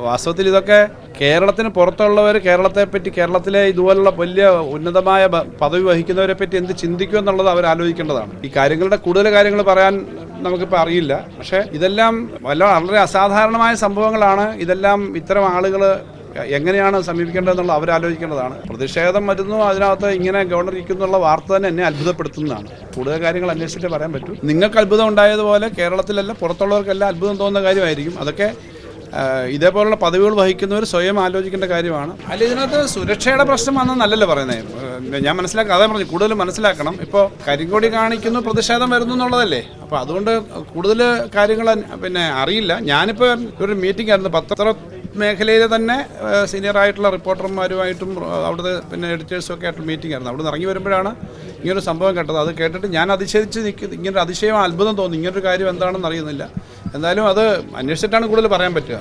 വാസ്തവത്തിൽ ഇതൊക്കെ കേരളത്തിന് പുറത്തുള്ളവർ കേരളത്തിലെ ഇതുപോലുള്ള വലിയ ഉന്നതമായ പദവി വഹിക്കുന്നവരെ പറ്റി എന്ത് ചിന്തിക്കും എന്നുള്ളത് അവർ ആലോചിക്കേണ്ടതാണ്. ഈ കാര്യങ്ങളുടെ കൂടുതൽ കാര്യങ്ങൾ പറയാൻ നമുക്കിപ്പോൾ അറിയില്ല. പക്ഷേ ഇതെല്ലാം വളരെ അസാധാരണമായ സംഭവങ്ങളാണ്. ഇതെല്ലാം ഇത്തരം ആളുകൾ എങ്ങനെയാണ് സമീപിക്കേണ്ടതെന്നുള്ള അവരാലോചിക്കേണ്ടതാണ്. പ്രതിഷേധം വരുന്നു, അതിനകത്ത് ഇങ്ങനെ ഗവർണർ ഇരിക്കുന്നുള്ള വാർത്ത തന്നെ എന്നെ അത്ഭുതപ്പെടുത്തുന്നതാണ്. കൂടുതൽ കാര്യങ്ങൾ അന്വേഷിച്ചിട്ട് പറയാൻ പറ്റൂ. നിങ്ങൾക്ക് അത്ഭുതം ഉണ്ടായതുപോലെ കേരളത്തിലല്ല പുറത്തുള്ളവർക്കെല്ലാം അത്ഭുതം തോന്നുന്ന കാര്യമായിരിക്കും. അതൊക്കെ ഇതേപോലുള്ള പദവികൾ വഹിക്കുന്നവർ സ്വയം ആലോചിക്കേണ്ട കാര്യമാണ്. അല്ല, ഇതിനകത്ത് സുരക്ഷയുടെ പ്രശ്നം വന്നെന്നല്ലല്ലോ പറയുന്നത്. ഞാൻ അതേ പറഞ്ഞു, കൂടുതൽ മനസ്സിലാക്കണം. ഇപ്പോൾ കരിങ്കൊടി കാണിക്കുന്നു, പ്രതിഷേധം വരുന്നു എന്നുള്ളതല്ലേ. അപ്പോൾ അതുകൊണ്ട് കൂടുതൽ കാര്യങ്ങൾ അറിയില്ല. ഞാനിപ്പോൾ ഒരു മീറ്റിംഗ് ആയിരുന്നു പത്ര മേഖലയിലെ തന്നെ സീനിയർ ആയിട്ടുള്ള റിപ്പോർട്ടർമാരുമായിട്ടും അവിടുത്തെ എഡിറ്റേഴ്സും ഒക്കെ ആയിട്ടുള്ള മീറ്റിംഗ് ആയിരുന്നു. അവിടെ നിന്ന് ഇറങ്ങി വരുമ്പോഴാണ് ഇങ്ങനൊരു സംഭവം കേട്ടത്. അത് കേട്ടിട്ട് ഞാൻ അതിശയിച്ച് ഇങ്ങനൊരു അതിശയം, അത്ഭുതം തോന്നി. ഇങ്ങനൊരു കാര്യം എന്താണെന്ന് അറിയുന്നില്ല. എന്തായാലും അത് അന്വേഷിച്ചിട്ടാണ് കൂടുതൽ പറയാൻ പറ്റുക.